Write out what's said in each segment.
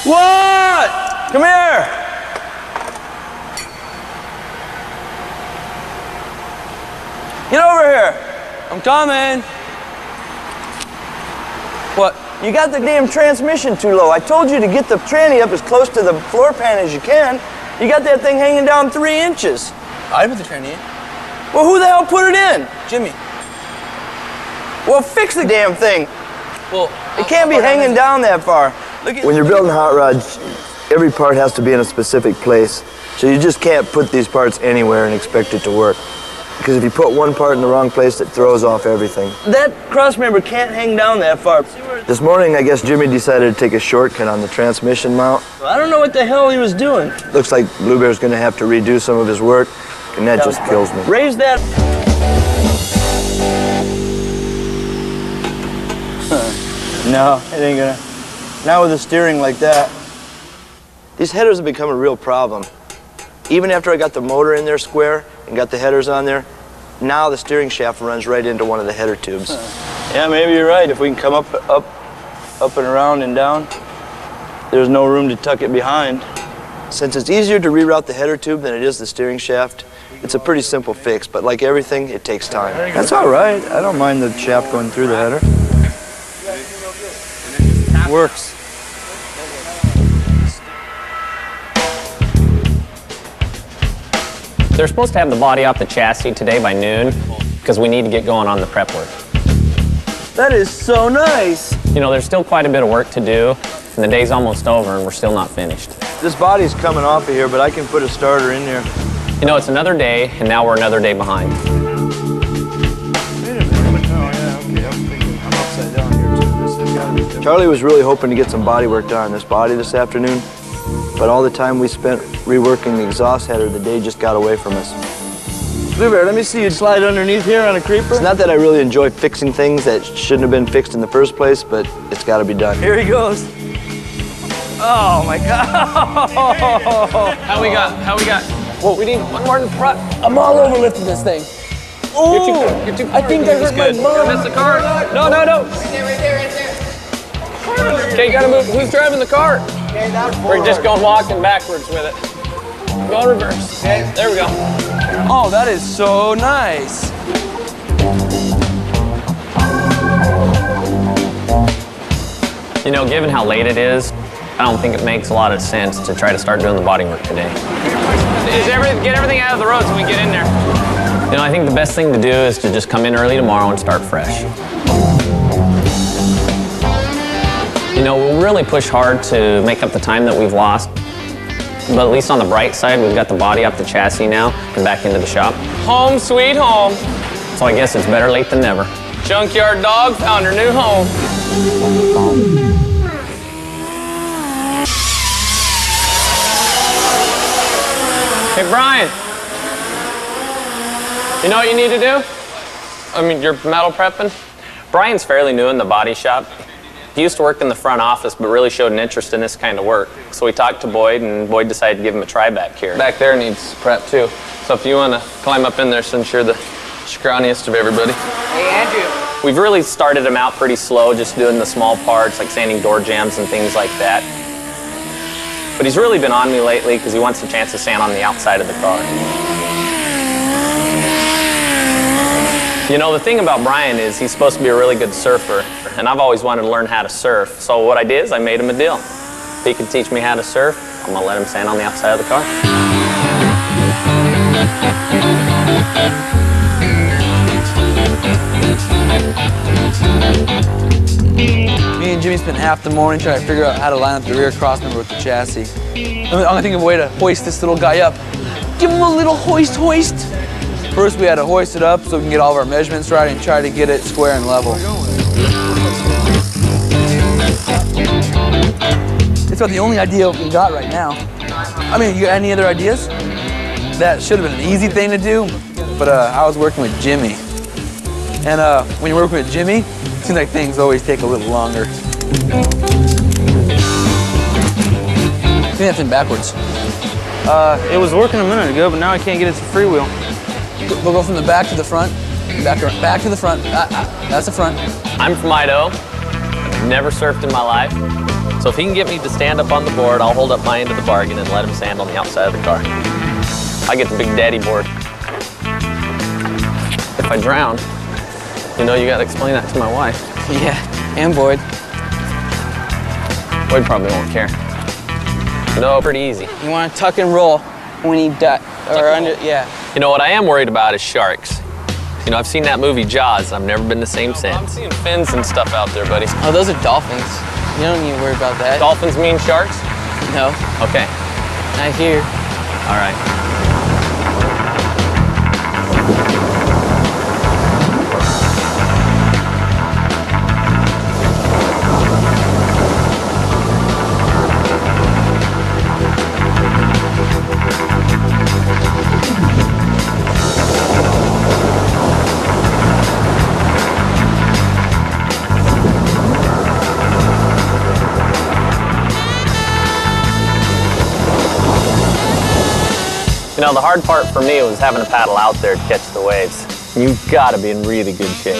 What? Come here. Get over here. I'm coming. What? You got the damn transmission too low. I told you to get the tranny up as close to the floor pan as you can. You got that thing hanging down 3 inches. I put the tranny in. Well, who the hell put it in? Jimmy. Well, fix the damn thing. Well, it can't be hanging down that far. When you're building hot rods, every part has to be in a specific place. So you just can't put these parts anywhere and expect it to work. Because if you put one part in the wrong place, it throws off everything. That cross member can't hang down that far. This morning, I guess Jimmy decided to take a shortcut on the transmission mount. I don't know what the hell he was doing. Looks like Blue Bear's gonna have to redo some of his work, and that just kills me. Raise that. No, it ain't gonna. Not with the steering like that. These headers have become a real problem. Even after I got the motor in there square and got the headers on there, now the steering shaft runs right into one of the header tubes. Yeah, maybe you're right. If we can come up and around and down, there's no room to tuck it behind. Since it's easier to reroute the header tube than it is the steering shaft, it's a pretty simple fix, but like everything, it takes time. That's all right. I don't mind the shaft going through the header. Works. They're supposed to have the body off the chassis today by noon because we need to get going on the prep work. That is so nice. You know, there's still quite a bit of work to do, and the day's almost over and we're still not finished. This body's coming off of here, but I can put a starter in there. You know, it's another day, and now we're another day behind. Wait a minute. Oh, yeah, okay. I'm thinking I'm upside down here, too. This has got to be different. Charlie was really hoping to get some body work done on this body this afternoon, but all the time we spent reworking the exhaust header, the day just got away from us. Blue Bear, let me see you slide underneath here on a creeper. It's not that I really enjoy fixing things that shouldn't have been fixed in the first place, but it's got to be done. Here he goes. Oh my God! How we got? Whoa, we need one more in front. I'm all over lifting this thing. You're too I think I hurt my bum. Miss the cart. No. Right there. Okay, you gotta move. Who's driving the cart? We're just going walking backwards with it. Go reverse. Okay. There we go. Oh, that is so nice. You know, given how late it is, I don't think it makes a lot of sense to try to start doing the body work today. Get everything out of the road so we can get in there. You know, I think the best thing to do is to just come in early tomorrow and start fresh. You know, we'll really push hard to make up the time that we've lost. But at least on the bright side, we've got the body off the chassis now and back into the shop. Home sweet home. So I guess it's better late than never. Junkyard dog found her new home. Hey, Brian. You know what you need to do? I mean, you're metal prepping. Brian's fairly new in the body shop. He used to work in the front office, but really showed an interest in this kind of work. So we talked to Boyd, and Boyd decided to give him a try back here. Back there needs prep, too. So if you want to climb up in there, since you're the scrawniest of everybody. Hey, Andrew. We've really started him out pretty slow, just doing the small parts, like sanding door jambs and things like that. But he's really been on me lately because he wants a chance to sand on the outside of the car. You know, the thing about Brian is he's supposed to be a really good surfer, and I've always wanted to learn how to surf. So what I did is I made him a deal. If he could teach me how to surf, I'm gonna let him sand on the outside of the car. Me and Jimmy spent half the morning trying to figure out how to line up the rear crossmember with the chassis. I'm gonna think of a way to hoist this little guy up. Give him a little hoist. First, we had to hoist it up so we can get all of our measurements right and try to get it square and level. It's about the only idea we got right now. I mean, you got any other ideas? That should have been an easy thing to do, but I was working with Jimmy. And when you're working with Jimmy, it seems like things always take a little longer. I think that's in backwards. It was working a minute ago, but now I can't get it to freewheel. We'll go from the back to the front. Back to the front. That's the front. I'm from Idaho. I've never surfed in my life. So if he can get me to stand up on the board, I'll hold up my end of the bargain and let him stand on the outside of the car. I get the big daddy board. If I drown, you know you gotta explain that to my wife. Yeah, and Boyd. Boyd probably won't care. No, pretty easy. You want to tuck and roll when he yeah. You know what I am worried about is sharks. You know, I've seen that movie Jaws. I've never been the same since. I'm seeing fins and stuff out there, buddy. Oh, those are dolphins. You don't need to worry about that. Dolphins mean sharks? No, Okay. not here. All right. You know, the hard part for me was having to paddle out there to catch the waves. You've got to be in really good shape.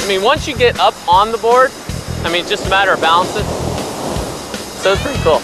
I mean, once you get up on the board, I mean, it's just a matter of balancing. So it's pretty cool.